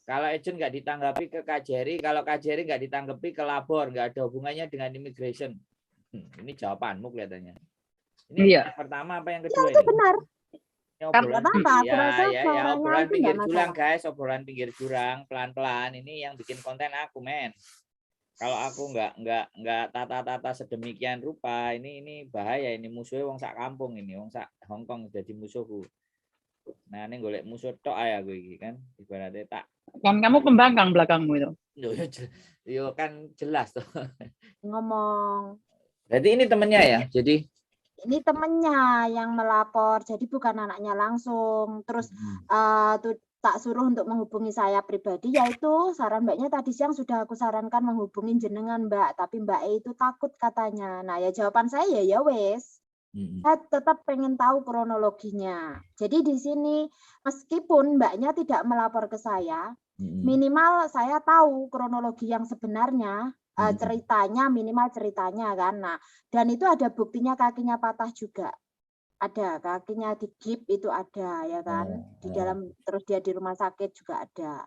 Kalau agent nggak ditanggapi ke Kajeri, kalau Kajeri nggak ditanggapi ke labor, nggak ada hubungannya dengan immigration. Ini jawabanmu kelihatannya. Ini Iya. pertama apa yang Ya, kedua itu ini? benar. Ini Nggak obrolan apa-apa, aku ya, rasa ya, suaranya obrolan itu pinggir nggak jurang masalah. guys, obrolan pinggir jurang, pelan-pelan. Ini yang bikin konten aku, men. Kalau aku nggak tata-tata sedemikian rupa, ini bahaya. Ini musuhnya wong sak kampung ini, wong sak Hongkong jadi musuhku. Nah, ini golek musuh tok aja gue iki kan, ibaratnya tak. Kan kamu pembangkang belakangmu itu. Yo kan jelas tuh. Ngomong. Berarti ini temennya ya. Jadi ini temennya yang melapor, jadi bukan anaknya langsung. Terus tak suruh untuk menghubungi saya pribadi, yaitu saran Mbaknya tadi siang sudah aku sarankan menghubungi jenengan Mbak, tapi Mbak E itu takut katanya. Nah ya jawaban saya ya wes. Saya tetap pengen tahu kronologinya. Jadi di sini meskipun Mbaknya tidak melapor ke saya, minimal saya tahu kronologi yang sebenarnya, ceritanya, minimal ceritanya kan. Nah, dan itu ada buktinya kakinya patah juga. Ada kakinya digip itu ada ya kan. Di dalam terus dia di rumah sakit juga ada.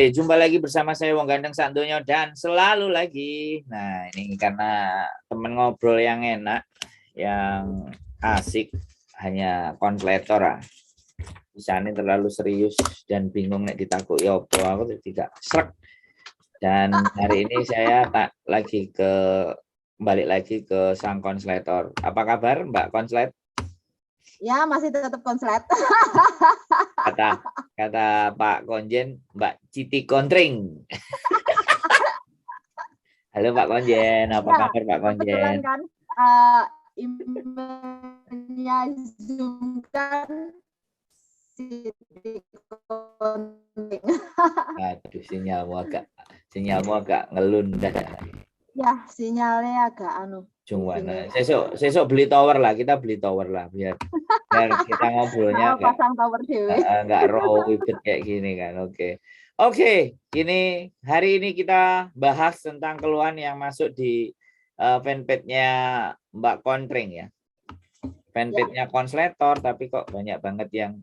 Jumpa lagi bersama saya Wong Gandeng Sandoyo dan selalu lagi. Nah, ini karena temen ngobrol yang enak, yang asik, hanya konfletor ah. Bisa ini terlalu serius dan bingung nek ditakuti opo aku tidak srek. Dan hari ini saya balik lagi ke sang konsletor. Apa kabar Mbak Konslet? Ya, masih tetap konslet. Kata Pak Konjen, Mbak Citi Kontring. Halo Pak Konjen, apa kabar Pak Konjen? Kebetulan kan emailnya Zoom kan Citi Kontring. Aduh, sinyalmu agak ngelun dah. Ya, sinyalnya agak Cuma sesok beli tower lah, kita beli tower lah biar kita ngobrolnya pasang tower dewe. Enggak raw ribet kayak gini kan. Oke, ini hari ini kita bahas tentang keluhan yang masuk di fanpage-nya Mbak Kontring ya. Fanpage-nya Konsletor, tapi kok banyak banget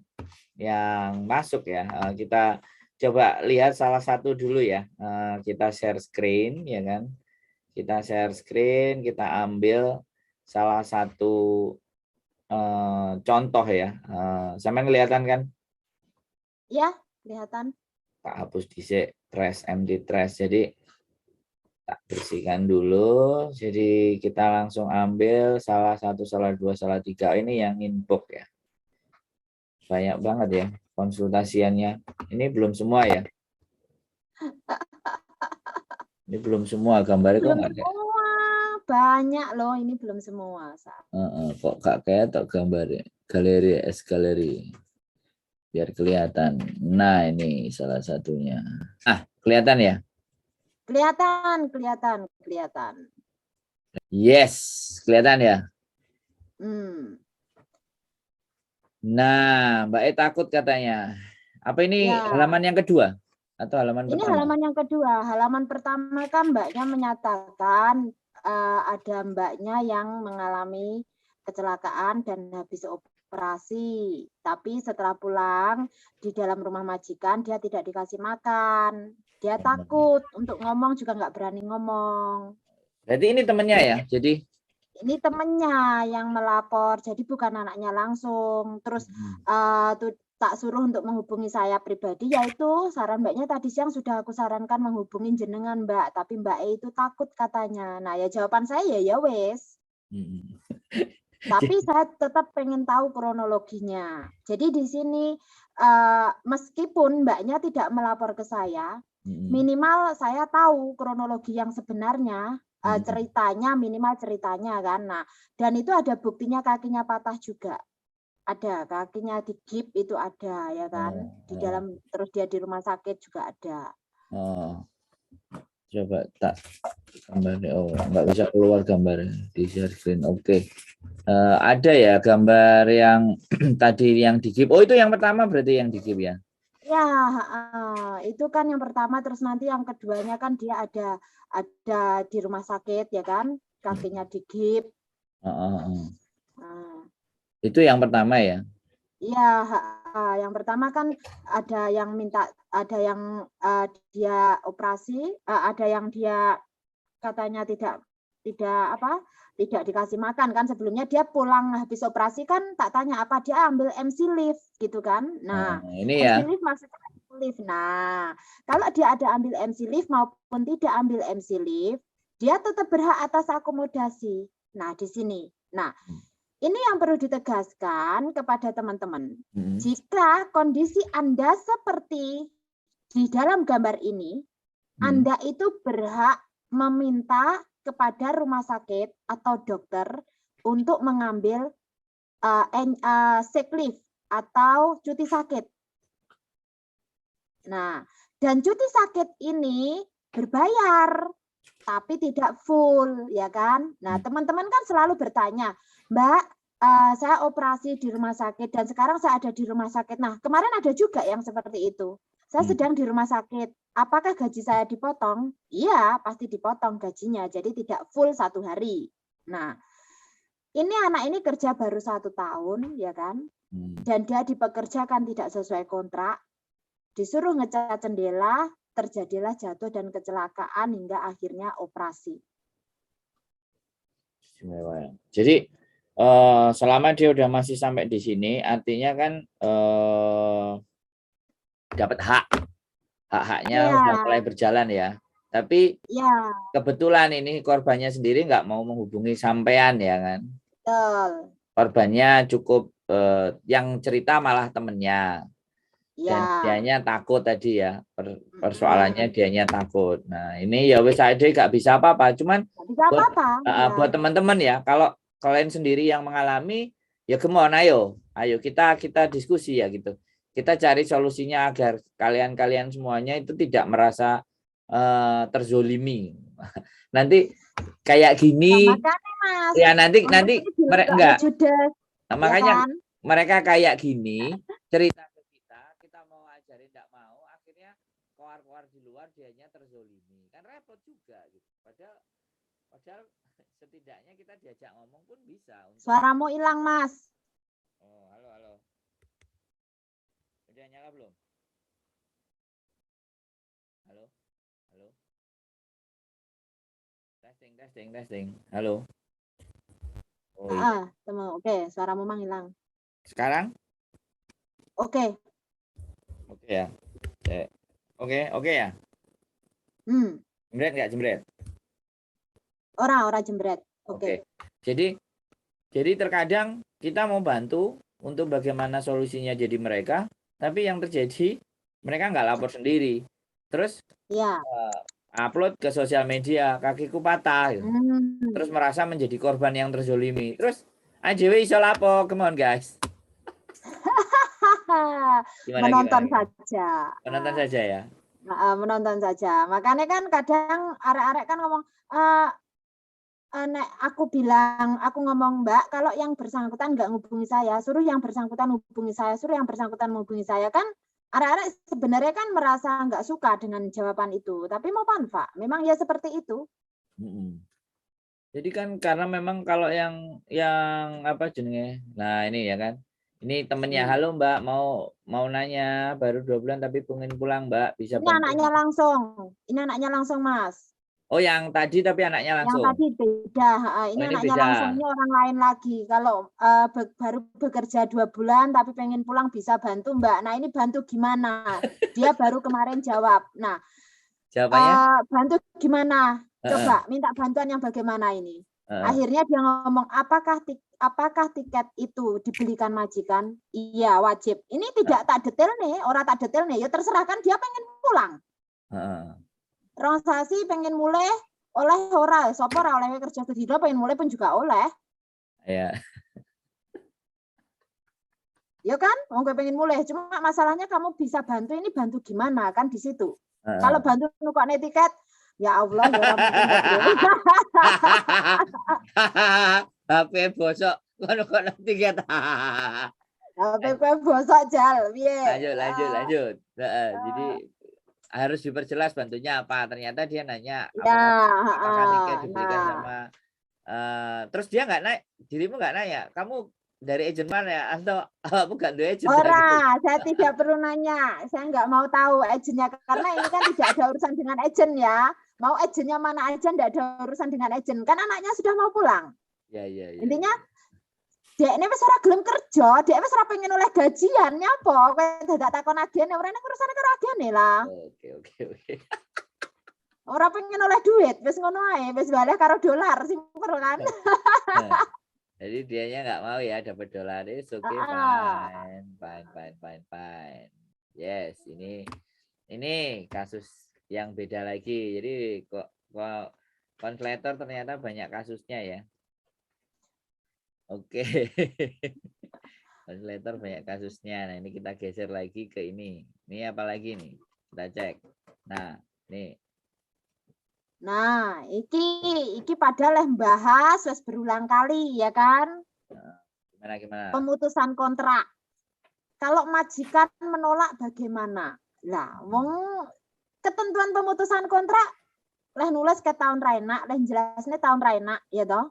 yang masuk ya. Kita coba lihat salah satu dulu ya. Kita share screen ya kan. Kita share screen, kita ambil salah satu contoh ya. Sampean kelihatan kan? Ya, kelihatan. Tak hapus dhisik empty trash. Jadi tak bersihkan dulu. Jadi kita langsung ambil salah satu, salah dua, salah tiga. Ini yang inbox ya. Banyak banget ya konsultasiannya. Ini belum semua ya. Ini belum semua gambarnya kok nggak ada. Banyak loh, ini belum semua. Kok kayak tak gambarnya. Galeri galeri. Biar kelihatan. Nah, ini salah satunya. Kelihatan ya? Kelihatan. Yes, kelihatan ya? Nah, Mbak E takut katanya. Apa ini halaman yang kedua? Atau halaman pertama? Ini halaman yang kedua. Halaman pertama kan Mbaknya menyatakan ada Mbaknya yang mengalami kecelakaan dan habis operasi. Tapi setelah pulang di dalam rumah majikan dia tidak dikasih makan. Dia takut untuk ngomong juga nggak berani ngomong. Berarti ini temennya ya? Jadi ini temennya yang melapor, jadi bukan anaknya langsung. Terus tak suruh untuk menghubungi saya pribadi, yaitu saran Mbaknya tadi siang sudah aku sarankan menghubungi jenengan Mbak, tapi Mbak E itu takut katanya. Nah ya jawaban saya ya wes. Tapi saya tetap pengen tahu kronologinya. Jadi di sini meskipun Mbaknya tidak melapor ke saya, minimal saya tahu kronologi yang sebenarnya. Ceritanya, minimal ceritanya kan. Nah, dan itu ada buktinya kakinya patah juga. ada, kakinya digip itu ada ya kan. Di dalam terus dia di rumah sakit juga ada. Oh. Coba tak gambarnya. Oh, nggak bisa keluar gambarnya di share screen. Oke. Ada ya gambar yang tadi yang digip. Oh, itu yang pertama berarti yang digip ya? Ya, itu kan yang pertama, terus nanti yang keduanya kan dia ada di rumah sakit ya kan, kakinya digip. Nah, Itu yang pertama ya? iya, yang pertama kan ada yang minta, ada yang dia operasi, ada yang dia katanya tidak dikasih makan kan, sebelumnya dia pulang habis operasi kan tak tanya apa dia ambil MC leave gitu kan. Nah, ini MC ya. leave maksudnya leave. Nah, kalau dia ada ambil MC leave maupun tidak ambil MC leave, dia tetap berhak atas akomodasi. Nah, di sini. Nah, ini yang perlu ditegaskan kepada teman-teman. Jika kondisi Anda seperti di dalam gambar ini, Anda itu berhak meminta kepada rumah sakit atau dokter untuk mengambil sick leave atau cuti sakit. Nah, dan cuti sakit ini berbayar, tapi tidak full, ya kan? Nah, teman-teman kan selalu bertanya, Mbak, saya operasi di rumah sakit dan sekarang saya ada di rumah sakit. Nah, kemarin ada juga yang seperti itu. Saya sedang di rumah sakit. Apakah gaji saya dipotong? Iya, pasti dipotong gajinya. Jadi tidak full 1 hari. Nah, ini anak ini kerja baru 1 tahun, ya kan? Dan dia dipekerjakan tidak sesuai kontrak. Disuruh ngecat jendela, terjadilah jatuh dan kecelakaan hingga akhirnya operasi. Jadi selama dia udah masih sampai di sini, artinya kan dapat hak-haknya udah mulai berjalan ya. Tapi kebetulan ini korbannya sendiri nggak mau menghubungi sampean ya kan. Betul. Korbannya cukup yang cerita malah temennya. Dan dianya takut tadi ya, persoalannya dianya takut. Nah ini ya wes aja nggak bisa apa-apa, cuman buat teman-teman ya, kalau kalian sendiri yang mengalami ya kemauan ayo kita diskusi ya gitu, kita cari solusinya agar kalian semuanya itu tidak merasa terzolimi. Nanti kayak gini ya, nanti enggak, makanya mereka kayak gini cerita kita mau ajarin enggak mau, akhirnya keluar di luar dianya terzolimi, kan repot juga gitu. Padahal setidaknya kita diajak ngomong pun bisa. Suaramu hilang, Mas. Oh, halo. Udah nyala belum? Halo. Testing. Halo. Oh, temu. Oke, suaramu mang hilang. Sekarang? Oke ya. Oke ya. Jembret nggak jembret? Ora jembret. Oke. Jadi terkadang kita mau bantu untuk bagaimana solusinya jadi mereka, tapi yang terjadi mereka nggak lapor sendiri. Terus upload ke sosial media, kakiku patah, gitu. Terus merasa menjadi korban yang terzolimi. Terus AJW iso lapor, come on guys. Menonton saja. Menonton saja ya. Menonton saja. Makanya kan kadang arek-arek kan ngomong, aku ngomong Mbak, kalau yang bersangkutan nggak ngubungi saya, suruh yang bersangkutan hubungi saya, kan arek-arek sebenarnya kan merasa nggak suka dengan jawaban itu, tapi mau Pak, memang ya seperti itu. Jadi kan karena memang kalau yang apa jenenge, nah ini ya kan, ini temennya, halo Mbak, mau nanya, baru 2 bulan tapi pengen pulang Mbak, bisa ini anaknya langsung Mas. Oh yang tadi tapi anaknya langsung. Yang tadi beda, ini anaknya beda. Langsung, ini orang lain lagi. Kalau baru bekerja 2 bulan tapi pengen pulang bisa bantu Mbak. Nah ini bantu gimana? Dia baru kemarin jawab. Nah jawabannya? Bantu gimana? Coba minta bantuan yang bagaimana ini? Akhirnya dia ngomong, apakah tiket itu dibelikan majikan? Iya wajib. Ini tidak tak detail nih, orang tak detail nih. Ya terserah kan dia pengen pulang. Transaksi pengen mulai oleh ora, sapa ora oleh kerja kedina pengen mulai pun juga oleh. Ya. Ya kan? Mau gue pengen mulai. Cuma masalahnya kamu bisa bantu ini bantu gimana kan di situ. Heeh. Kalau bantu nukokne tiket, ya Allah, ya ora mungkin kok, Bro. HP bosok kono tiket. HP kowe bosok jal, piye? Lanjut. Jadi harus diperjelas bantunya apa. Ternyata dia nanya Ya, apakah tiket diberikan nah. sama terus dia nggak naik, dirimu nggak nanya, kamu dari agent mana ya? Atau bukan dari agent? Ora, saya tidak perlu nanya. Saya nggak mau tahu agennya karena ini kan tidak ada urusan dengan agen ya. Mau agennya mana aja nggak ada urusan dengan agen. Kan anaknya sudah mau pulang. Ya. Intinya dek ini wis ora gelem kerja, dek wis ora pengen oleh gajian nyapa? Kowe dadak takon agen ora nek urusane karo agene lah. Oke. Ora pengen oleh duit, wis ngono ae, wis balik karo dolar sing perlu kan. Jadi dianya nggak mau ya dapat dolar. It's okay, fine. Yes, ini kasus yang beda lagi. Jadi kok konslator ternyata banyak kasusnya ya. Oke. Konslator banyak kasusnya. Nah, ini kita geser lagi ke ini. Ini apa lagi nih? Kita cek. Nah, nih. Nah, iki padahal bahas wis berulang kali ya kan? Gimana? Pemutusan kontrak. Kalau majikan menolak bagaimana? Lah, wong ketentuan pemutusan kontrak leh nulis ke tahun raina, leh jelasnya tahun raina, ya toh?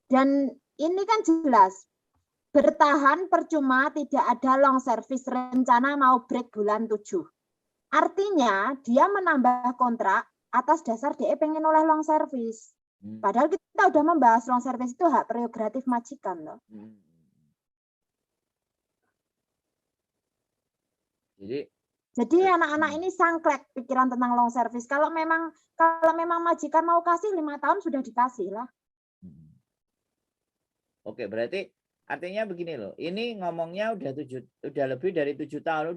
Dan ini kan jelas bertahan percuma, tidak ada long service, rencana mau break bulan 7. Artinya dia menambah kontrak atas dasar dia pengen oleh long service. Padahal kita udah membahas long service itu hak prerogatif majikan loh. Jadi anak-anak ini sangklek pikiran tentang long service. Kalau memang majikan mau kasih 5 tahun sudah dikasih lah. Oke, berarti artinya begini loh. Ini ngomongnya udah lebih dari 7 tahun,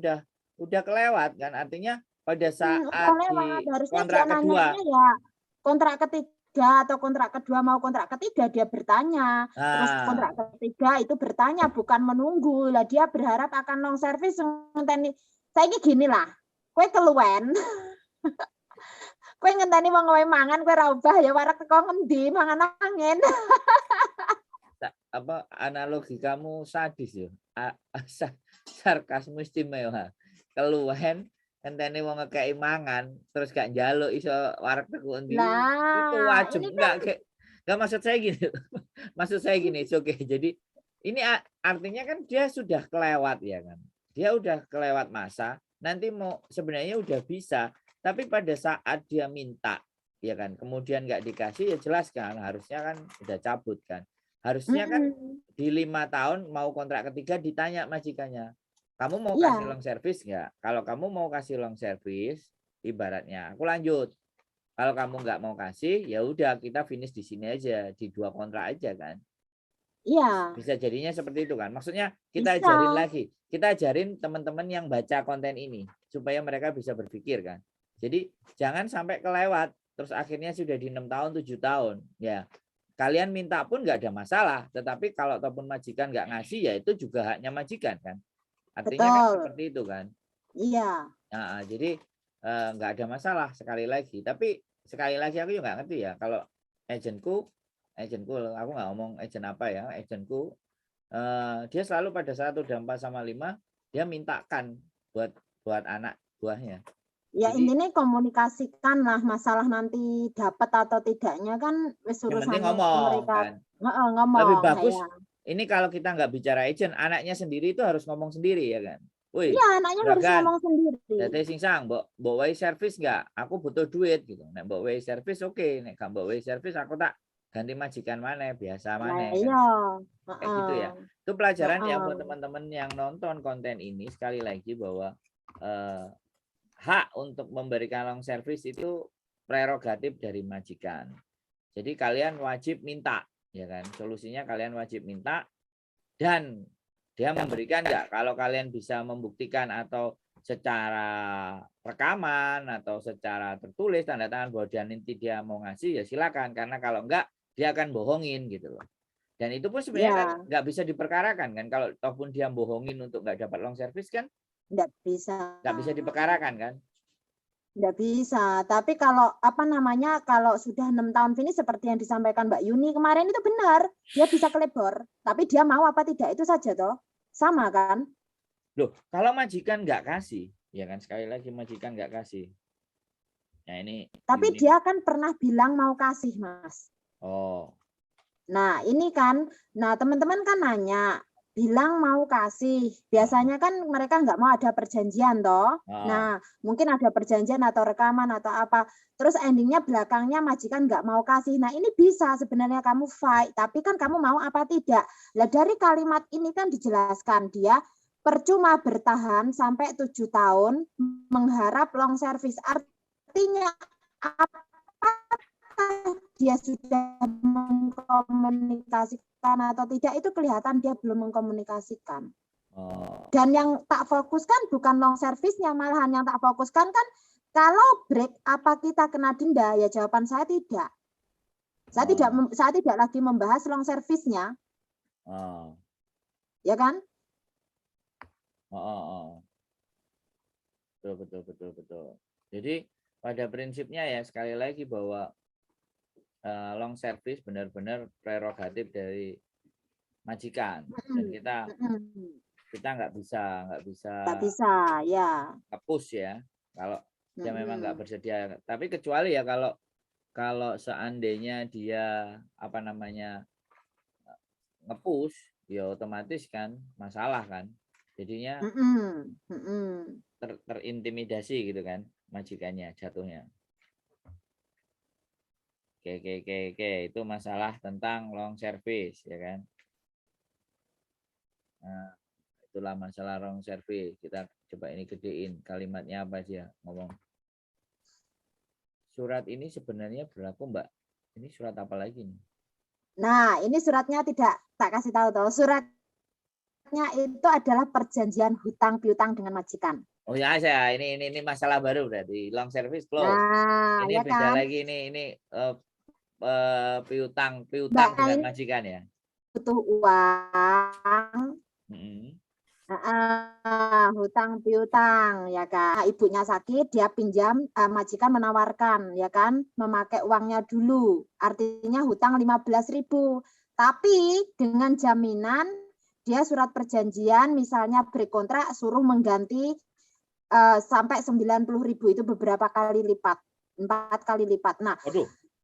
udah kelewat kan? Artinya pada saat di kontrak kedua, ya, kontrak ketiga atau kontrak kedua mau kontrak ketiga dia bertanya. Terus kontrak ketiga itu bertanya bukan menunggu. Lah dia berharap akan long service ngenteni. Saya gini lah. Kowe keluwen. Kowe ngenteni wong kowe mangan kowe ra obah ya warak teko ngendi mangan angin. Apa analogi kamu sadis ya, sarkasmu istimewa. Keluhan ngenteni wong ngekei mangan terus gak njaluk iso warak teku endi. Itu wajib enggak maksud saya gini. Maksud saya gini, oke. Jadi ini artinya kan dia sudah kelewat ya kan. Dia udah kelewat masa, nanti mau sebenarnya udah bisa, tapi pada saat dia minta ya kan, kemudian nggak dikasih ya jelas kan harusnya kan udah cabut kan. Harusnya kan di 5 tahun mau kontrak ketiga ditanya majikannya, kamu mau kasih long service nggak? Kalau kamu mau kasih long service, ibaratnya aku lanjut. Kalau kamu nggak mau kasih, ya udah kita finish di sini aja, di 2 kontrak aja kan. Iya. Bisa jadinya seperti itu kan. Maksudnya kita ajarin lagi, kita ajarin teman-teman yang baca konten ini supaya mereka bisa berpikir kan. Jadi jangan sampai kelewat, terus akhirnya sudah di 6 tahun, 7 tahun, ya. Kalian minta pun nggak ada masalah, tetapi kalau ataupun majikan nggak ngasih ya itu juga haknya majikan kan. Artinya kan seperti itu kan. Iya. Nah, jadi nggak ada masalah sekali lagi. Tapi sekali lagi aku juga nggak ngerti ya kalau agentku aku nggak ngomong agent apa ya, agentku dia selalu pada saat udah 4 sama 5 dia mintakan buat anak buahnya. Ya intinya komunikasikan lah masalah nanti dapat atau tidaknya kan wis urusan mereka. Kan? Ngomong. Lebih bagus ini kalau kita nggak bicara agent, anaknya sendiri itu harus ngomong sendiri ya kan. Wih, iya, anaknya harus ngomong sendiri. Dadi singsang, mbok way service nggak? Aku butuh duit gitu. Nek mbok way service oke, nek gak mbok way service aku tak ganti majikan mana biasa mana. Iya. Kan? Kayak gitu ya. Itu pelajaran ya buat teman-teman yang nonton konten ini sekali lagi bahwa hak untuk memberikan long service itu prerogatif dari majikan. Jadi kalian wajib minta, ya kan? Solusinya kalian wajib minta dan dia memberikan enggak. Kalau kalian bisa membuktikan atau secara rekaman atau secara tertulis tanda tangan bahwa dia nanti dia mau ngasih ya silakan, karena kalau enggak dia akan bohongin gitu loh. Dan itu pun sebenarnya kan Ya, nggak bisa diperkarakan kan, kalau toh pun dia bohongin untuk nggak dapat long service kan nggak bisa. nggak bisa diperkarakan kan. Nggak bisa. Tapi kalau apa namanya, kalau sudah 6 tahun finish seperti yang disampaikan Mbak Yuni kemarin itu benar, dia bisa kelebor. Tapi dia mau apa tidak itu saja toh. Sama kan? Loh, kalau majikan nggak kasih, ya kan sekali lagi majikan nggak kasih. Nah ini Tapi Yuni. dia kan pernah bilang mau kasih, Mas. Oh, Nah, ini kan, nah teman-teman kan nanya, bilang mau kasih. Biasanya kan mereka nggak mau ada perjanjian toh. Nah, mungkin ada perjanjian atau rekaman atau apa. Terus endingnya belakangnya majikan nggak mau kasih. Nah, ini bisa sebenarnya kamu fight, tapi kan kamu mau apa tidak. Lah dari kalimat ini kan dijelaskan dia percuma bertahan sampai 7 tahun mengharap long service. Artinya apa dia sudah mengkomunikasikan atau tidak itu kelihatan dia belum mengkomunikasikan. Dan yang tak fokuskan bukan long service-nya, malahan yang tak fokuskan kan kalau break apa kita kena denda, ya jawaban saya tidak. Saya tidak lagi membahas long service-nya. Ya kan? Betul. Jadi pada prinsipnya ya sekali lagi bahwa long service benar-benar prerogatif dari majikan dan kita nggak bisa ya push ya kalau dia memang nggak bersedia. Tapi kecuali ya kalau seandainya dia apa namanya nge-push ya otomatis kan masalah kan, jadinya terintimidasi gitu kan majikannya jatuhnya. Oke, itu masalah tentang long service ya kan. Nah, itulah masalah long service. Kita coba ini gedein kalimatnya apa aja ngomong. Surat ini sebenarnya berlaku Mbak. Ini surat apa lagi nih? Nah, ini suratnya tidak tak kasih tahu toh. Suratnya itu adalah perjanjian hutang piutang dengan majikan. Oh ya, ini masalah baru berarti long service close. Nah, ini ya beda kan? lagi ini piutang dengan majikan ya. Butuh uang. Hutang piutang ya kan. Ibunya sakit, dia pinjam, majikan menawarkan ya kan, memakai uangnya dulu. Artinya hutang 15.000. Tapi dengan jaminan dia surat perjanjian misalnya break kontrak suruh mengganti sampai 90.000 itu beberapa kali lipat, 4 kali lipat. Nah,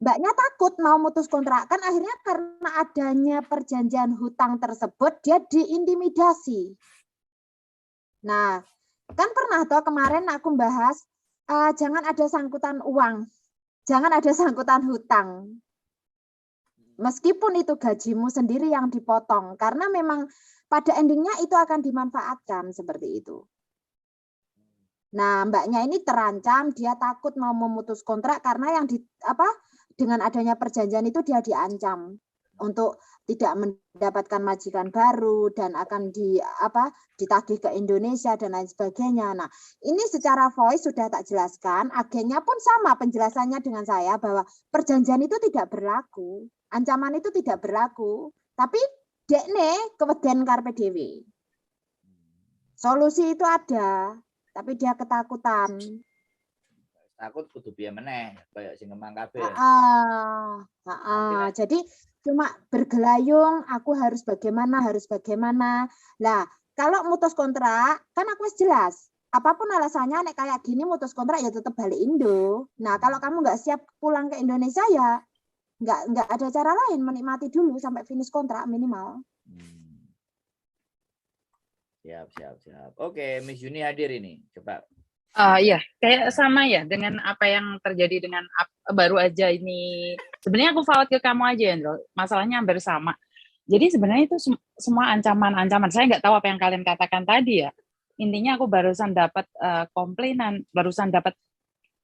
Mbaknya takut mau mutus kontrak kan akhirnya karena adanya perjanjian hutang tersebut dia diintimidasi. Nah, kan pernah toh kemarin aku bahas jangan ada sangkutan uang, jangan ada sangkutan hutang. Meskipun itu gajimu sendiri yang dipotong, karena memang pada endingnya itu akan dimanfaatkan seperti itu. Nah, mbaknya ini terancam, dia takut mau memutus kontrak karena yang dengan adanya perjanjian itu dia diancam untuk tidak mendapatkan majikan baru dan akan ditagih ke Indonesia dan lain sebagainya. Nah, ini secara voice sudah tak jelaskan, agennya pun sama penjelasannya dengan saya bahwa perjanjian itu tidak berlaku, ancaman itu tidak berlaku, tapi dekne keweden karpe dewe. Solusi itu ada, tapi dia ketakutan. Takut kudu piye meneh, kayak sing ngembang kabeh. Jadi cuma bergelayung, aku harus bagaimana. Lah, kalau mutus kontrak, kan aku jelas. Apapun alasannya, nek kayak gini mutus kontrak ya tetap balik Indo. Nah, kalau kamu nggak siap pulang ke Indonesia ya nggak ada cara lain, menikmati dulu sampai finish kontrak minimal. Siap. Oke, Miss Yuni hadir ini. Coba. Iya, kayak sama ya dengan apa yang terjadi dengan baru aja ini. Sebenarnya aku forward ke kamu aja, Andro. Masalahnya hampir sama. Jadi sebenarnya itu semua ancaman-ancaman. Saya nggak tahu apa yang kalian katakan tadi ya. Intinya aku barusan dapat komplainan, barusan dapat.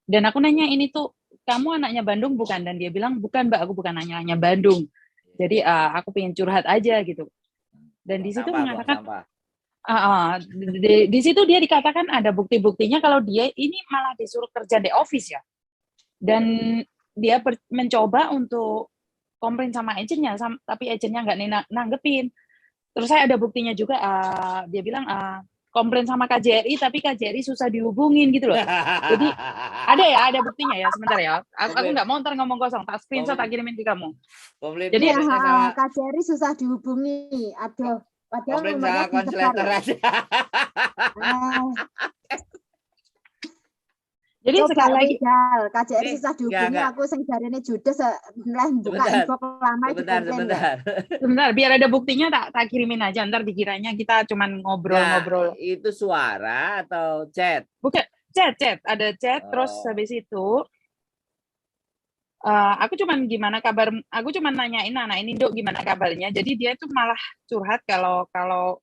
Dan aku nanya ini tuh, kamu anaknya Bandung bukan? Dan dia bilang, bukan Mbak, aku bukan anaknya Bandung. Jadi aku pengen curhat aja gitu. Dan di situ mengatakan, di situ dia dikatakan ada bukti-buktinya kalau dia ini malah disuruh kerja di office ya. Dan dia mencoba untuk komplain sama agennya, tapi agennya nggak nanggepin. Terus saya ada buktinya juga, dia bilang komplain sama KJRI, tapi KJRI susah dihubungin gitu loh. Jadi ada buktinya ya, sebentar ya. Aku nggak mau ntar ngomong kosong, tak screenshot, tak kirimin ke kamu. Jadi ya, KJRI susah dihubungi. Aduh, padahal komplain nomornya sama konsletor aja. Jadi sekali lagi KJRI susah dihubungi, aku sing jarene judes lah buka info lama di Sebentar, biar ada buktinya tak kirimin aja, ntar dikiranya kita cuman ngobrol-ngobrol. Itu suara atau chat? Bukan, chat, ada chat. Terus habis itu aku cuman gimana kabar, aku cuman nanyain anak ini, Dok, gimana kabarnya. Jadi dia itu malah curhat kalau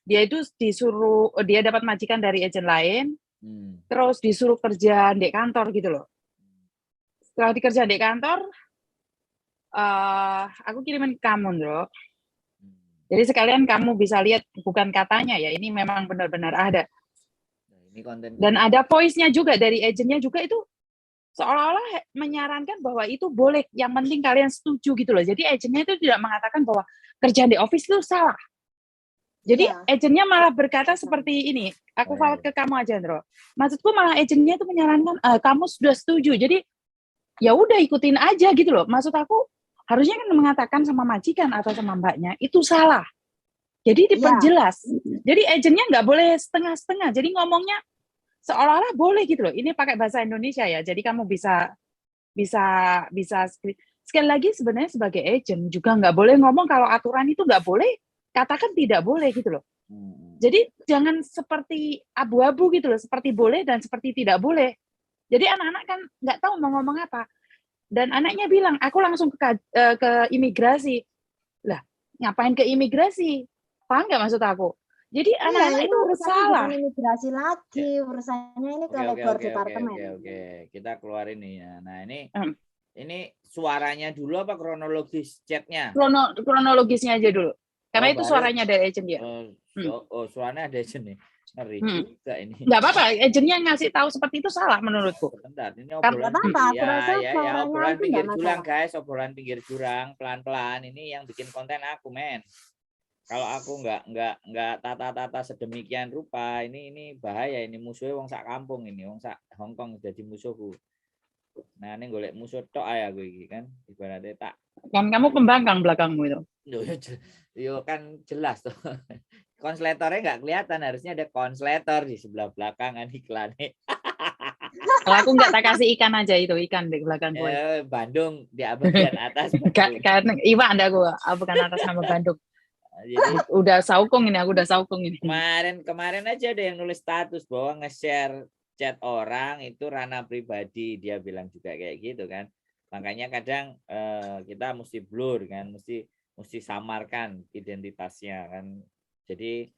dia itu disuruh, dia dapat majikan dari agen lain, terus disuruh kerja di kantor gitu loh. Setelah dikerja di kantor, aku kirimin ke kamu, Bro. Jadi sekalian kamu bisa lihat, bukan katanya ya, ini memang benar-benar ada. Ini konten. Dan ada voice-nya juga dari agennya juga, itu seolah-olah menyarankan bahwa itu boleh, yang penting kalian setuju gitu loh. Jadi agennya itu tidak mengatakan bahwa kerjaan di office itu salah. Jadi agennya malah berkata seperti ini, aku forward ke kamu aja, Andro. Maksudku malah agennya itu menyarankan kamu sudah setuju, jadi ya udah ikutin aja gitu loh. Maksud aku harusnya kan mengatakan sama majikan atau sama mbaknya itu salah. Jadi diperjelas. Jadi agennya nggak boleh setengah-setengah. Jadi ngomongnya seolah-olah boleh gitu loh. Ini pakai bahasa Indonesia ya. Jadi kamu bisa sekali lagi sebenarnya sebagai agen juga nggak boleh ngomong kalau aturan itu nggak boleh. Katakan tidak boleh gitu loh. Jadi jangan seperti abu-abu gitu loh, seperti boleh dan seperti tidak boleh. Jadi anak-anak kan nggak tahu mau ngomong apa. Dan anaknya bilang, aku langsung ke imigrasi. Lah, ngapain ke imigrasi? Paham nggak maksud aku? Jadi anak-anak itu salah. Bukan imigrasi lagi, urusannya ini ke labor departemen. Oke. Kita keluar ini ya. Nah ini suaranya dulu apa kronologis chatnya? Kronologisnya aja dulu. Karena itu suaranya dari agent dia. Suaranya ada agent nih. Ngeri juga ini. Nggak apa-apa, agentnya ngasih tahu seperti itu salah menurutku. Bentar, ini obrolan obrolan pinggir jurang guys, obrolan pinggir jurang, pelan-pelan. Ini yang bikin konten aku, men. Kalau aku nggak tata-tata sedemikian rupa, ini bahaya. Ini musuhnya wong sak kampung ini, wong sak Hongkong jadi musuhku. Nah ini golek musuh tok aja gue iki kan, ibaratnya tak. Kan kamu pembangkang belakangmu itu. Yo kan jelas tuh. Konsletornya nggak kelihatan, harusnya ada konsletor di sebelah belakang kan iklannya. Kalau aku nggak tak kasih ikan aja itu, ikan di belakang gue. Bandung di bagian atas. Karena Iwan ada gue, bukan atas nama Bandung. Jadi, udah saukung ini, aku udah saukung ini. Kemarin aja ada yang nulis status bahwa nge-share chat orang itu ranah pribadi, dia bilang juga kayak gitu kan. Makanya kadang kita mesti blur kan, mesti samarkan identitasnya kan. Jadi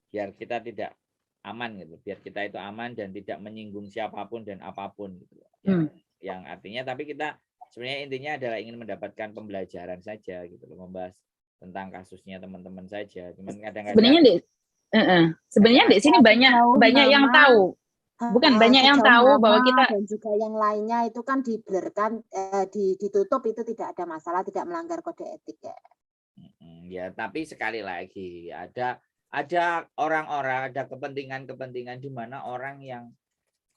biar kita tidak aman gitu, biar kita itu aman dan tidak menyinggung siapapun dan apapun gitu. Yang artinya tapi kita sebenarnya intinya adalah ingin mendapatkan pembelajaran saja gitu loh, membahas tentang kasusnya teman-teman saja. Cuman kadang-kadang sebenarnya di sini banyak yang tahu. Bukan banyak yang tahu bahwa kita dan juga yang lainnya itu kan diblurkan, ditutup, itu tidak ada masalah, tidak melanggar kode etik ya. Ya, tapi sekali lagi ada orang-orang, ada kepentingan-kepentingan di mana orang yang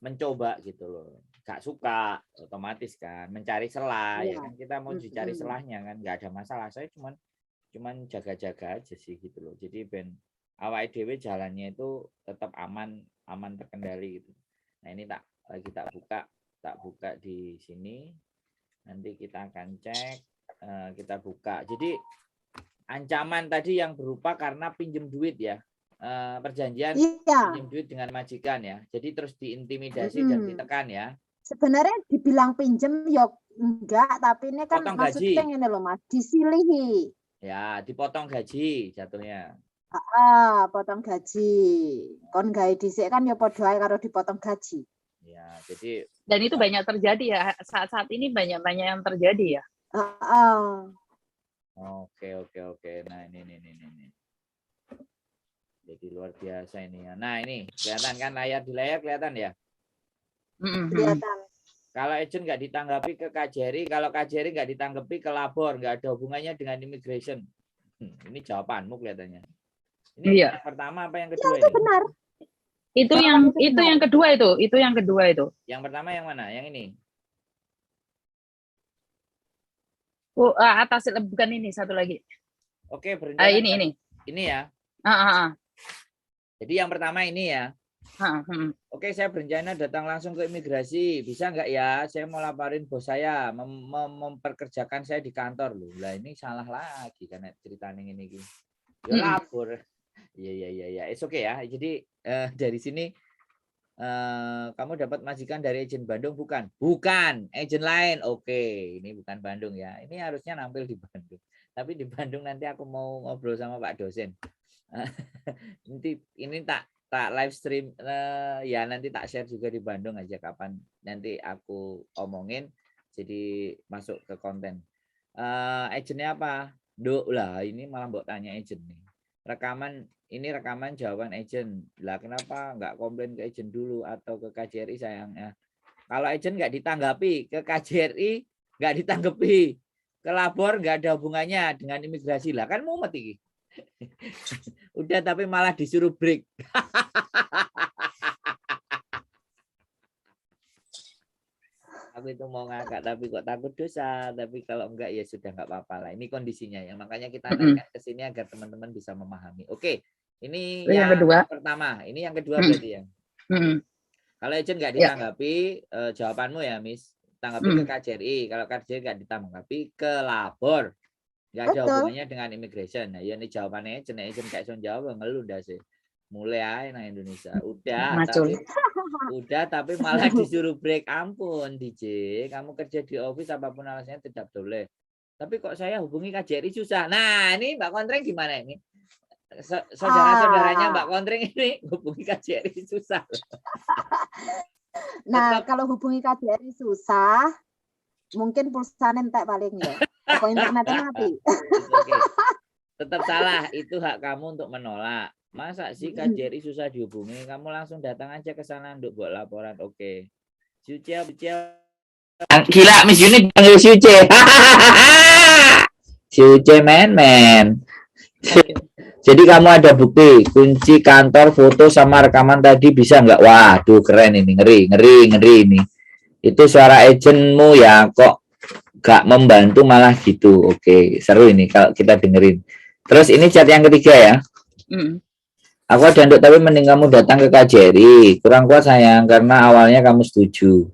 mencoba gitu loh, gak suka, otomatis kan mencari celah ya kan, kita mau dicari celahnya kan, nggak ada masalah. Saya cuman jaga-jaga aja sih gitu loh. Jadi ben awake dhewe jalannya itu tetap aman terkendali gitu. Nah ini tak buka di sini, nanti kita akan cek, kita buka. Jadi ancaman tadi yang berupa karena pinjem duit ya, perjanjian pinjem duit dengan majikan ya, jadi terus diintimidasi dan ditekan ya. Sebenarnya dibilang pinjem ya enggak, tapi ini kan maksudnya ini loh Mas, disilihi ya, dipotong gaji jatuhnya. Potong gaji. Kon gawe dhisik kan ya padha ae karo dipotong gaji. Ya, jadi dan itu banyak terjadi ya, saat ini banyak yang terjadi ya. Oke. Nah, ini. Jadi luar biasa ini ya. Nah, ini kelihatan kan di layar kelihatan ya? Kelihatan. Kalau agent nggak ditanggapi ke KJRI, kalau KJRI nggak ditanggapi ke labor, nggak ada hubungannya dengan immigration. Ini jawabanmu kelihatannya. Ini Iya. yang pertama apa yang Ya, kedua itu ini? benar. Itu yang kedua itu yang kedua itu. Yang pertama yang mana? Yang ini. Oh, atas bukan ini, satu lagi. Oke, berencana. Ini. Ini ya. Jadi Jadi yang pertama ini ya. Oke, saya berencana datang langsung ke imigrasi. Bisa nggak ya? Saya mau laporin bos saya memperkerjakan saya di kantor loh. Lah ini salah lagi karena ceritanya ini. Ya lapor. Iya. It's okay ya. Jadi dari sini kamu dapat majikan dari agen Bandung bukan? Bukan, agen lain. Oke, ini bukan Bandung ya. Ini harusnya nampil di Bandung. Tapi di Bandung nanti aku mau ngobrol sama Pak dosen. ini tak live stream ya, nanti tak share juga di Bandung aja kapan nanti aku omongin jadi masuk ke konten. Agennya apa? Lah ini malah mbok tanya agen nih. Rekaman jawaban agen. Lah kenapa nggak komplain ke agen dulu atau ke KJRI sayangnya? Kalau agen nggak ditanggapi, ke KJRI nggak ditanggapi, ke labor nggak ada hubungannya dengan imigrasi. Lah kan mumet iki. Udah tapi malah disuruh break. Aku itu mau ngakak tapi kok takut dosa. Tapi kalau enggak ya sudah nggak apa-apa lah. Ini kondisinya ya. Makanya kita naikkan ke sini agar teman-teman bisa memahami. Oke, ini yang kedua. Pertama. Ini yang kedua berarti ya. Kalau agent nggak ditanggapi, jawabanmu ya, Miss. Tanggapi ke KJRI. Kalau KJRI nggak ditanggapi, ke labor. Nggak ada hubungannya dengan immigration. Nah, ya ini jawabannya agent kayak son jawab ngeluh dah sih. Mulai aja nah Indonesia. Udah tapi malah disuruh break. Ampun DJ, kamu kerja di office apapun alasannya tetap boleh. Tapi kok saya hubungi KJRI susah. Nah, ini Mbak Kontreng gimana ini? Saudara-saudaranya Mbak Kontreng ini hubungi KJRI susah. Nah, kalau hubungi KJRI susah, mungkin pulsa entek paling ya. Atau internetnya mati. Oke. Tetap salah, itu hak kamu untuk menolak. Masa sih KJRI susah dihubungi? Kamu langsung datang aja ke sana untuk buat laporan. Oke. Suci. Gila, Miss Yuni panggil Suci. Suci men. Jadi kamu ada bukti, kunci kantor, foto sama rekaman tadi bisa nggak? Waduh keren ini, ngeri ini. Itu suara agenmu ya, kok gak membantu malah gitu. Oke, seru ini kalau kita dengerin. Terus ini chat yang ketiga ya. Aku ada untuk tapi mending kamu datang ke KJRI. Kurang kuat sayang karena awalnya kamu setuju.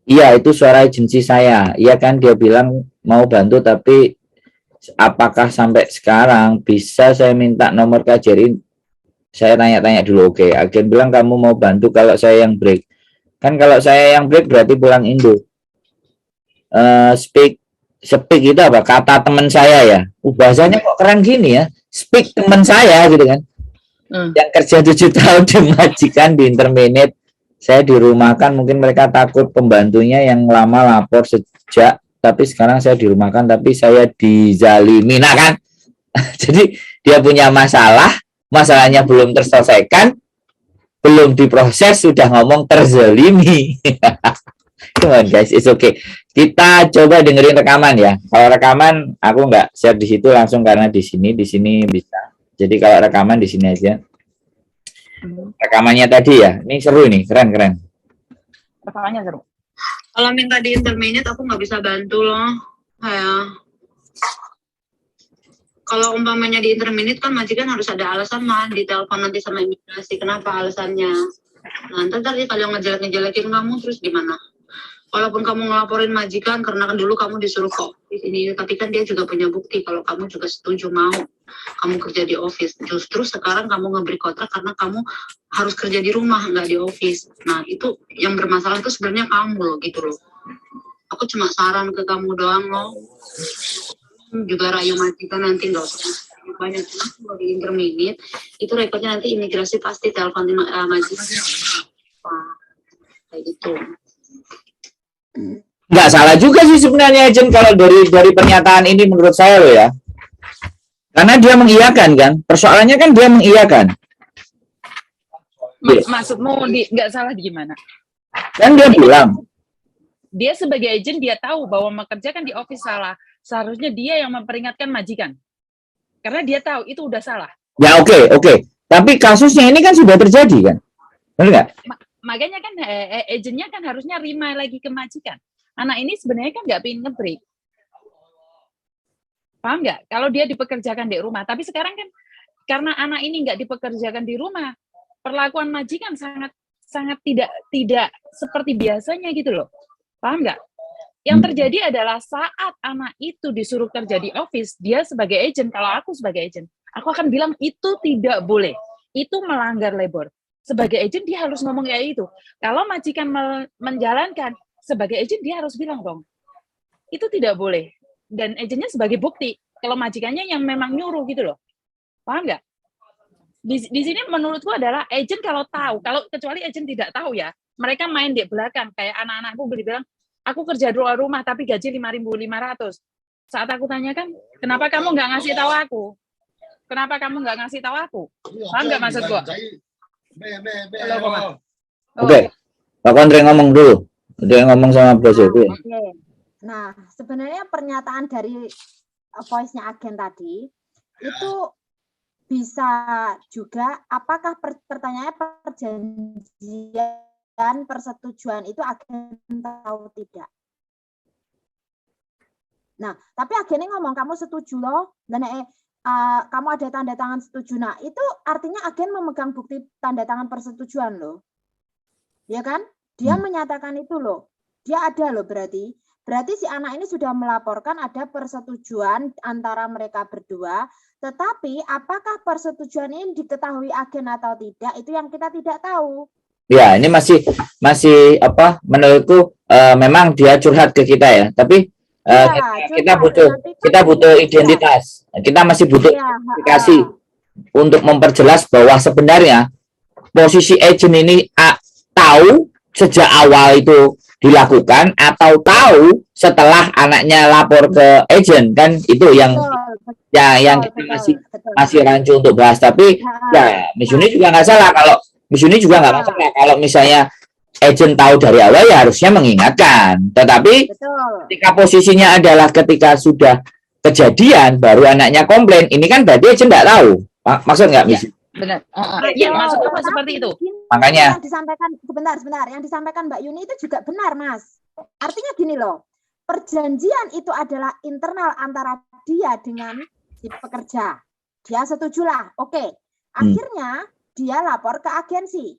Iya, itu suara agensi saya. Iya kan dia bilang mau bantu tapi apakah sampai sekarang bisa saya minta nomor KJRI? Saya tanya-tanya dulu. Oke, agen bilang kamu mau bantu kalau saya yang break. Kan kalau saya yang break berarti pulang Indo. Speak itu apa? Kata teman saya ya. Bahasanya kok keren gini ya. Speak teman saya gitu kan. Yang kerja 7 tahun di majikan di intermediate. Saya dirumahkan, mungkin mereka takut pembantunya yang lama lapor sejak, tapi sekarang saya dirumahkan tapi saya dizalimi. Nah kan. Jadi dia punya masalah, masalahnya belum terselesaikan, belum diproses sudah ngomong terzalimi. Come on guys, it's okay. Kita coba dengerin rekaman ya. Kalau rekaman aku nggak share di situ langsung karena di sini bisa. Jadi kalau rekaman di sini aja. Rekamannya tadi ya. Ini seru nih, keren. Rekamannya seru. Kalau minta di intermediate aku nggak bisa bantu loh. Kayak kalau umpamanya di intermediate kan majikan harus ada alasan mah, ditelepon nanti sama imigrasi kenapa alasannya. Nah, ntar kalau ngejelek-ngejelekin kamu terus gimana? Walaupun kamu ngelaporin majikan karena kan dulu kamu disuruh kok di sini, tapi kan dia juga punya bukti kalau kamu juga setuju mau kamu kerja di office. Justru sekarang kamu ngeberi kontrak karena kamu harus kerja di rumah nggak di office. Nah itu yang bermasalah itu sebenarnya kamu loh gitu loh. Aku cuma saran ke kamu doang loh. Juga rayu majikan nanti nggak usah banyak kalau di intermediate itu rekodnya nanti imigrasi pasti telepon majikan. Kayak gitu. Nggak salah juga sih sebenarnya Jen kalau dari pernyataan ini menurut saya loh ya. Karena dia mengiyakan kan. Persoalannya kan dia mengiyakan. Maksudmu nggak salah di gimana? Kan dia bilang dia sebagai agent dia tahu bahwa mengerjakan di office salah. Seharusnya dia yang memperingatkan majikan. Karena dia tahu itu udah salah. Ya oke. Tapi kasusnya ini kan sudah terjadi kan? Benar nggak? Makanya kan agentnya kan harusnya remind lagi ke majikan. Anak ini sebenarnya kan nggak pengen nge-break. Paham nggak? Kalau dia dipekerjakan di rumah. Tapi sekarang kan karena anak ini nggak dipekerjakan di rumah, perlakuan majikan sangat tidak seperti biasanya gitu loh. Paham nggak? Yang terjadi adalah saat anak itu disuruh kerja di office, dia sebagai agent, kalau aku sebagai agent, aku akan bilang itu tidak boleh. Itu melanggar labor. Sebagai agent dia harus ngomong kayak itu. Kalau majikan menjalankan, sebagai agent dia harus bilang dong, itu tidak boleh. Dan agentnya sebagai bukti. Kalau majikannya yang memang nyuruh gitu loh. Paham nggak? Di sini menurutku adalah agent kalau tahu, kalau kecuali agent tidak tahu ya, mereka main di belakang. Kayak anak-anakku bilang, aku kerja di luar rumah tapi gaji 5.500. Saat aku tanyakan, kenapa kamu nggak ngasih tahu aku? Kenapa kamu nggak ngasih tahu aku? Paham nggak maksud gua? Oke. Pak Kontre ngomong dulu. Dia ngomong sama bos itu. Oke. Nah, sebenarnya pernyataan dari voice-nya agen tadi itu bisa juga apakah pertanyaannya perjanjian persetujuan itu agen tahu tidak? Nah, tapi agennya ngomong kamu setuju loh, dan kamu ada tanda tangan setuju. Nah, itu artinya agen memegang bukti tanda tangan persetujuan loh. Ya kan? Dia menyatakan itu loh. Dia ada loh berarti. Berarti si anak ini sudah melaporkan ada persetujuan antara mereka berdua, tetapi apakah persetujuan ini diketahui agen atau tidak, itu yang kita tidak tahu. Ya, ini masih apa? Menurutku memang dia curhat ke kita ya, tapi kita butuh identitas. Kita masih butuh identifikasi untuk memperjelas bahwa sebenarnya posisi agent ini tahu sejak awal itu dilakukan atau tahu setelah anaknya lapor ke agent, kan itu yang kita masih rancu untuk bahas. Tapi ya Miss Yuni juga nggak salah kalau kalau misalnya agent tahu dari awal ya harusnya mengingatkan. Tetapi ketika posisinya adalah ketika sudah kejadian baru anaknya komplain, ini kan berarti agent nggak tahu. Maksud nggak Miss? Benar. Iya, maksud apa seperti itu. Makanya yang disampaikan sebentar, yang disampaikan Mbak Yuni itu juga benar, Mas. Artinya gini loh, perjanjian itu adalah internal antara dia dengan si pekerja. Dia setujulah, oke. Akhirnya dia lapor ke agensi.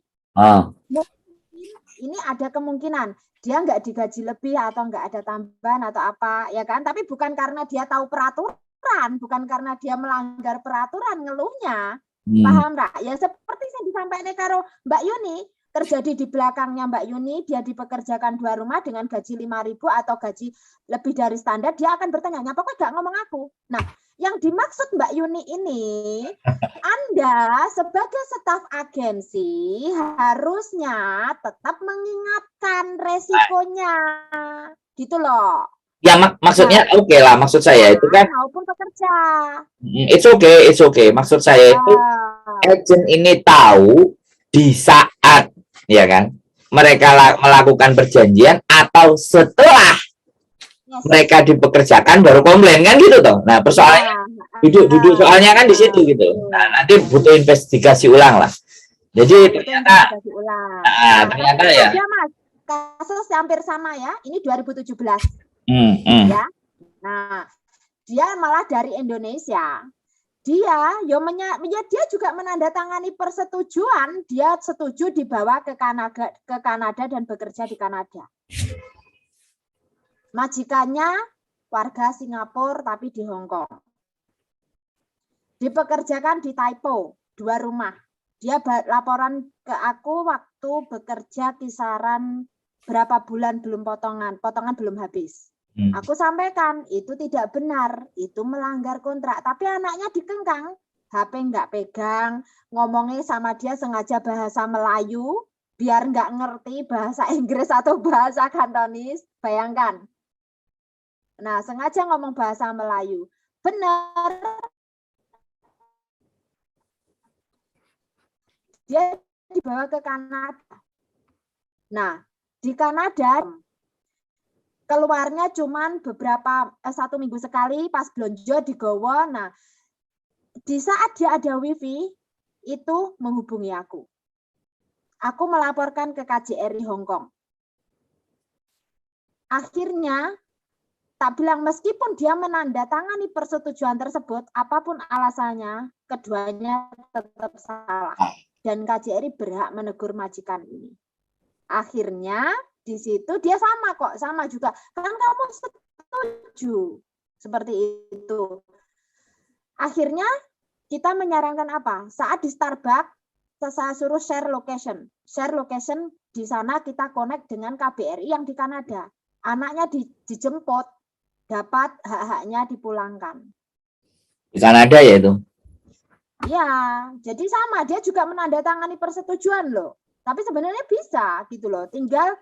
Ini ada kemungkinan dia nggak digaji lebih atau nggak ada tambahan atau apa, ya kan? Tapi bukan karena dia tahu peraturan, bukan karena dia melanggar peraturan ngeluhnya. Paham nggak? Ya seperti yang disampaikan karo Mbak Yuni, terjadi di belakangnya Mbak Yuni, dia dipekerjakan 2 rumah dengan gaji 5.000 atau gaji lebih dari standar, dia akan bertanya, "Nyapa kok nggak ngomong aku?" Nah, yang dimaksud Mbak Yuni ini, Anda sebagai staf agensi harusnya tetap mengingatkan resikonya, gitu loh. Ya maksudnya oke lah, maksud saya itu kan maupun pekerja. It's okay. Maksud saya itu agent ini tahu di saat ya kan mereka melakukan perjanjian atau setelah mereka dipekerjakan baru komplain kan gitu toh. Nah, persoalannya duduk soalnya kan di situ gitu. Nah, nanti butuh investigasi ulang lah. Jadi ternyata ya Mas, kasus hampir sama ya. Ini 2017. Ya. Nah, dia malah dari Indonesia. Dia dia juga menandatangani persetujuan, dia setuju dibawa ke Kanada dan bekerja di Kanada. Majikannya warga Singapura tapi di Hong Kong. Dipekerjakan di Taipo, 2 rumah. Dia laporan ke aku waktu bekerja kisaran berapa bulan belum potongan belum habis. Aku sampaikan itu tidak benar, itu melanggar kontrak. Tapi anaknya dikengkang, HP nggak pegang, ngomongnya sama dia sengaja bahasa Melayu, biar nggak ngerti bahasa Inggris atau bahasa Kantonis. Bayangkan. Nah, sengaja ngomong bahasa Melayu. Benar. Dia dibawa ke Kanada. Nah, di Kanada keluarnya cuman satu minggu sekali pas belanja digowo. Nah, di saat dia ada wifi itu menghubungi aku. Aku melaporkan ke KJRI Hong Kong. Akhirnya tak bilang meskipun dia menandatangani persetujuan tersebut, apapun alasannya, keduanya tetap salah. Dan KJRI berhak menegur majikan ini. Akhirnya di situ dia sama juga. Kan kamu setuju seperti itu. Akhirnya kita menyarankan apa? Saat di Starbucks, saya suruh share location. Share location di sana kita connect dengan KBRI yang di Kanada. Anaknya dijemput, dapat hak-haknya dipulangkan. Di Kanada ya itu? Ya, jadi sama. Dia juga menandatangani persetujuan loh. Tapi sebenarnya bisa gitu loh. Tinggal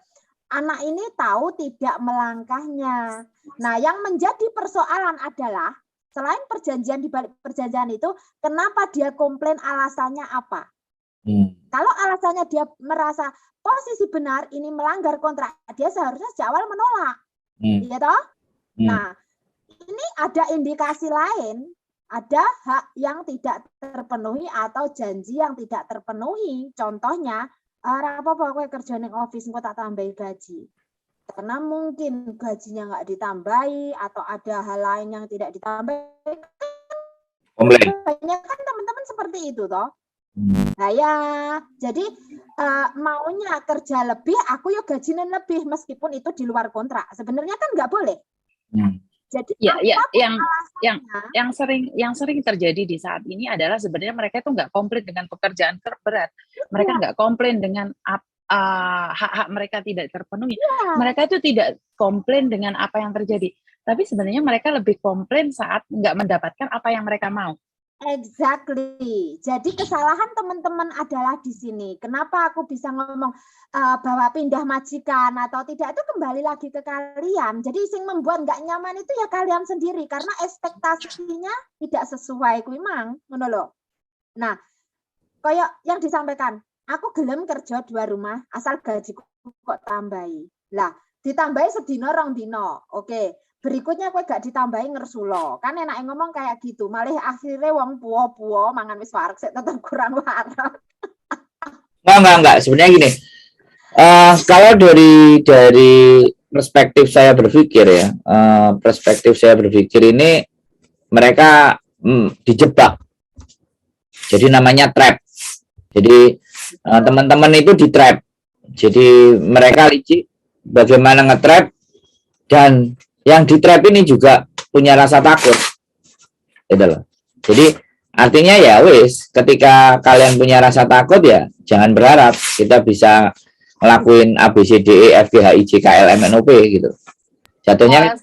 anak ini tahu tidak melangkahnya. Nah, yang menjadi persoalan adalah selain perjanjian, di balik perjanjian itu, kenapa dia komplain, alasannya apa? Kalau alasannya dia merasa posisi benar ini melanggar kontrak, dia seharusnya sejak awal menolak. Iya toh? Nah, ini ada indikasi lain, ada hak yang tidak terpenuhi atau janji yang tidak terpenuhi. Contohnya, apa-apa kowe kerja ning office engko tak tambahi gaji. Karena mungkin gajinya nggak ditambahi atau ada hal lain yang tidak ditambahi. Banyak kan teman-teman seperti itu toh. Nah ya, jadi maunya kerja lebih, aku yuk gajinya lebih meskipun itu di luar kontrak. Sebenarnya kan nggak boleh. Jadi yang sering terjadi di saat ini adalah sebenarnya mereka itu nggak komplain dengan pekerjaan berat. Mereka nggak komplain dengan hak-hak mereka tidak terpenuhi. Mereka itu tidak komplain dengan apa yang terjadi. Tapi sebenarnya mereka lebih komplain saat nggak mendapatkan apa yang mereka mau. Exactly. Jadi kesalahan teman-teman adalah di sini. Kenapa aku bisa ngomong bahwa pindah majikan atau tidak itu kembali lagi ke kalian. Jadi sing membuat nggak nyaman itu ya kalian sendiri karena ekspektasinya tidak sesuai kuwi mang, ngono lho. Nah, kayak yang disampaikan, aku gelem kerja 2 rumah asal gajiku kok tambahi. Lah, ditambahi sedina 2 dina. Oke. Berikutnya kowe gak ditambahi ngersulo. Kan enak ngomong kayak gitu. Malih akhirnya wong puo-puo mangan wis wareg sik tetep kurang waras. Enggak. Sebenarnya gini. Kalau dari perspektif saya berpikir ya, ini mereka dijebak. Jadi namanya trap. Jadi teman-teman itu di trap. Jadi mereka licik bagaimana nge-trap dan yang di trap ini juga punya rasa takut. Gitu loh. Jadi artinya ya wis, ketika kalian punya rasa takut ya jangan berharap kita bisa ngelakuin ABCDE FGH K L M N O P gitu. Jatuhnya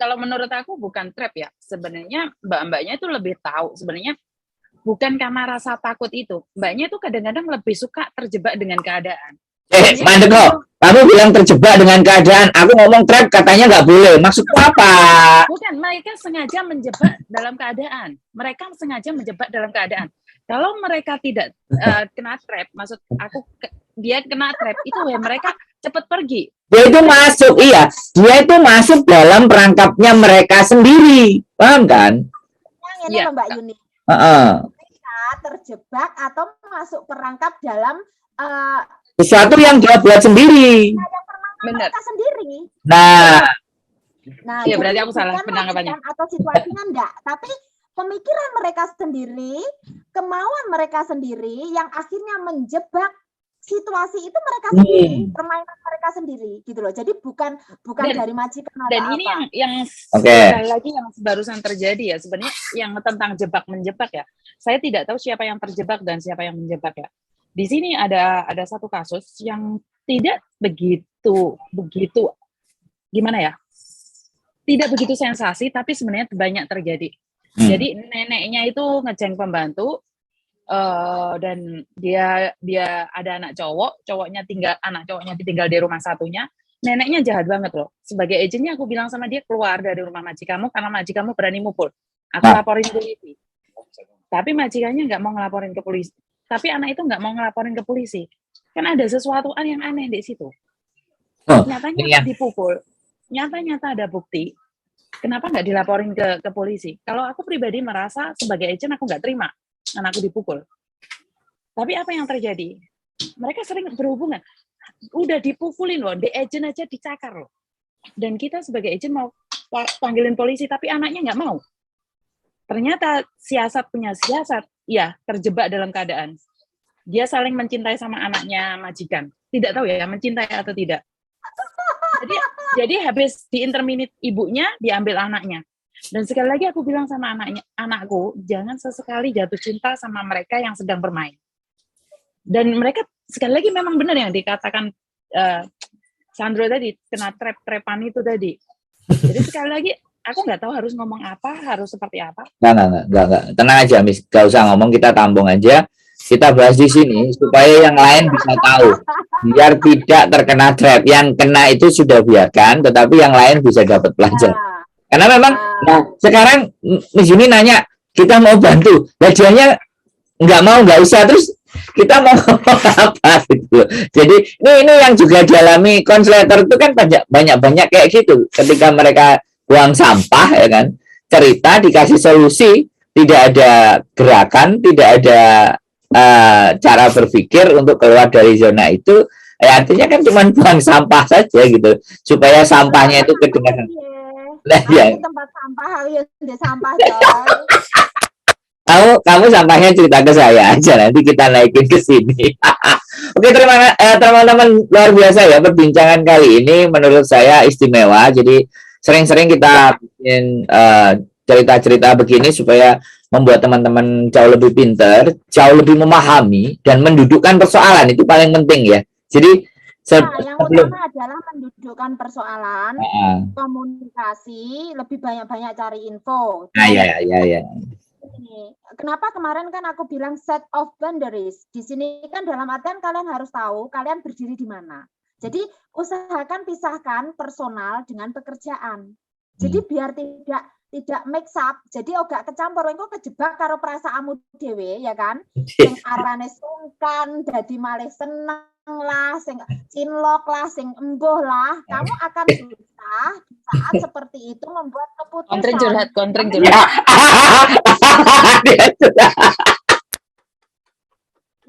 kalau menurut aku bukan trap ya. Sebenarnya mbak-mbaknya itu lebih tahu sebenarnya bukan karena rasa takut itu. Mbaknya itu kadang-kadang lebih suka terjebak dengan keadaan. Mandek kok. Kamu bilang terjebak dengan keadaan. Aku ngomong trap katanya nggak boleh. Maksudku apa? Bukan, mereka sengaja menjebak dalam keadaan. Mereka sengaja menjebak dalam keadaan. Kalau mereka tidak kena trap, maksud aku dia kena trap itu ya mereka cepat pergi. Dia itu masuk, iya. Dia itu masuk dalam perangkapnya mereka sendiri. Paham kan? Yang ini Mbak Yuni. Mereka terjebak atau masuk perangkap dalam sesuatu yang dia buat sendiri. Benar. Mereka sendiri. Nah ya berarti aku salah penanggapannya. Atau situasinya enggak, tapi pemikiran mereka sendiri, kemauan mereka sendiri yang akhirnya menjebak situasi itu mereka sendiri, permainan mereka sendiri gitu loh. Jadi bukan dari majikan atau dan apa. ini yang sekali lagi yang barusan terjadi ya, sebenarnya yang tentang jebak menjebak ya. Saya tidak tahu siapa yang terjebak dan siapa yang menjebak ya. Di sini ada satu kasus yang tidak begitu gimana ya? Tidak begitu sensasi, tapi sebenarnya banyak terjadi. Jadi neneknya itu ngejeng pembantu dan dia ada anak cowoknya tinggal di rumah satunya. Neneknya jahat banget loh. Sebagai agennya aku bilang sama dia keluar dari rumah majikanmu karena majikanmu berani mukul. Aku laporin polisi. Tapi majikannya nggak mau ngelaporin ke polisi. Tapi anak itu nggak mau ngelaporin ke polisi. Kan ada sesuatu yang aneh di situ. Nyatanya dipukul. nyata-nyata ada bukti, kenapa nggak dilaporin ke polisi? Kalau aku pribadi merasa sebagai agent aku nggak terima anakku dipukul. Tapi apa yang terjadi? Mereka sering berhubungan. Udah dipukulin loh, the agent aja dicakar loh. Dan kita sebagai agent mau panggilin polisi, tapi anaknya nggak mau. Ternyata siasat punya siasat, ya terjebak dalam keadaan. Dia saling mencintai sama anaknya majikan. Tidak tahu ya, mencintai atau tidak. Jadi habis diinterminate ibunya, diambil anaknya. Dan sekali lagi aku bilang sama anakku, jangan sesekali jatuh cinta sama mereka yang sedang bermain. Dan mereka sekali lagi memang benar yang dikatakan Sandro tadi, kena trap-trapan itu tadi. Jadi sekali lagi, aku nggak tahu harus ngomong apa, harus seperti apa. Nggak. Tenang aja, Miss. Nggak usah ngomong, kita tampung aja. Kita bahas di sini supaya yang lain bisa tahu. Biar tidak terkena trap. Yang kena itu sudah biarkan, tetapi yang lain bisa dapat pelajaran. Karena memang, nah, sekarang Miss Yuni nanya, kita mau bantu. Bagiannya nggak usah. Terus kita mau ngomong apa gitu. Jadi ini yang juga dialami konsletor itu kan banyak kayak gitu. Ketika mereka buang sampah, ya kan, cerita dikasih solusi, tidak ada gerakan, tidak ada cara berpikir untuk keluar dari zona itu, artinya kan cuma buang sampah saja gitu, supaya sampahnya itu kedengaran. Nah, ya. Tempat sampah, ya sampah. Kamu sampahnya cerita ke saya aja, nanti kita naikin ke sini. Oke, teman-teman, luar biasa ya perbincangan kali ini, menurut saya istimewa. Jadi sering-sering kita bikin cerita-cerita begini supaya membuat teman-teman jauh lebih pintar, jauh lebih memahami dan mendudukkan persoalan, itu paling penting ya. Jadi yang utama adalah mendudukkan persoalan, komunikasi, lebih banyak-banyak cari info. Ya. Kenapa kemarin kan aku bilang set of boundaries. Di sini kan dalam artian kalian harus tahu kalian berdiri di mana. Jadi usahakan pisahkan personal dengan pekerjaan. Jadi biar tidak mix up. Jadi gak kecampur, engko kejebak karo perasaanmu dhewe ya kan. Sing arane sungkan dadi malih seneng lah, sing cinlok lah, sing embuh lah. Kamu akan susah saat seperti itu membuat keputusan. Kontring curhat.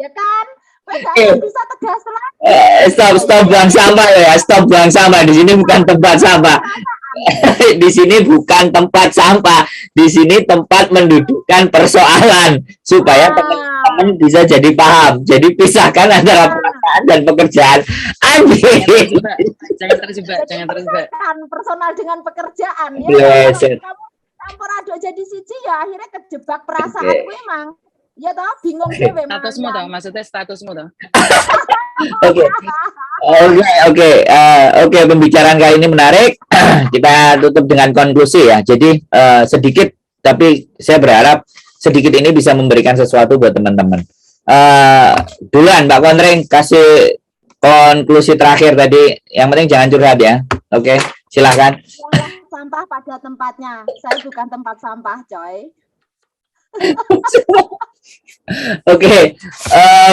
Ya kan? Bisa tegas lah. Stop buang sampah ya. Stop buang sampah. Di sini bukan tempat sampah. Di sini bukan tempat sampah. Di sini tempat mendudukkan persoalan supaya teman-teman bisa jadi paham. Jadi pisahkan antara perasaan dan pekerjaan. Jangan terjebak. Personal dengan pekerjaan ya. Yes. Kamu campur aduk jadi siji ya akhirnya kejebak perasaan memang. Ya toh, bingung dhewe. Statusmu toh, maksudnya statusmu toh. Oke, pembicaraan kali ini menarik. Kita tutup dengan konklusi ya. Jadi sedikit, tapi saya berharap sedikit ini bisa memberikan sesuatu buat teman-teman. Duluan Mbak Kontreng kasih konklusi terakhir tadi. Yang penting jangan curhat ya. Oke, silahkan. Sampah pada tempatnya. Saya bukan tempat sampah, coy. Oke,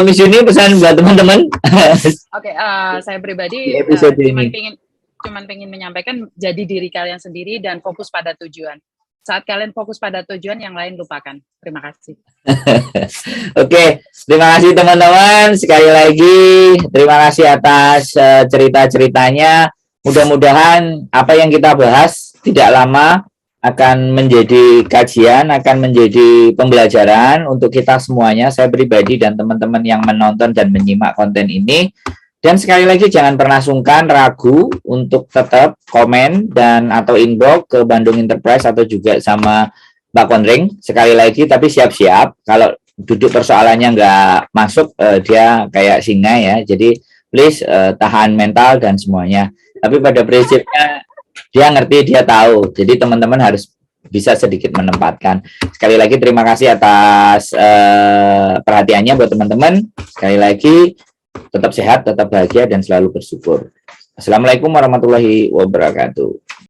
Miss Yuni pesan buat teman-teman. Oke, saya pribadi cuman pengen menyampaikan jadi diri kalian sendiri dan fokus pada tujuan. Saat kalian fokus pada tujuan, yang lain lupakan. Terima kasih. Oke, terima kasih teman-teman. Sekali lagi terima kasih atas cerita-ceritanya. Mudah-mudahan apa yang kita bahas tidak lama akan menjadi kajian, akan menjadi pembelajaran untuk kita semuanya, saya pribadi dan teman-teman yang menonton dan menyimak konten ini. Dan sekali lagi jangan pernah sungkan, ragu untuk tetap komen dan atau inbox ke Bandung Enterprise atau juga sama Mbak Kontreng. Sekali lagi, tapi siap-siap kalau duduk persoalannya nggak masuk, dia kayak singa ya. Jadi please tahan mental dan semuanya. Tapi pada prinsipnya dia ngerti, dia tahu. Jadi teman-teman harus bisa sedikit menempatkan. Sekali lagi terima kasih atas perhatiannya buat teman-teman. Sekali lagi tetap sehat, tetap bahagia dan selalu bersyukur. Assalamualaikum warahmatullahi wabarakatuh.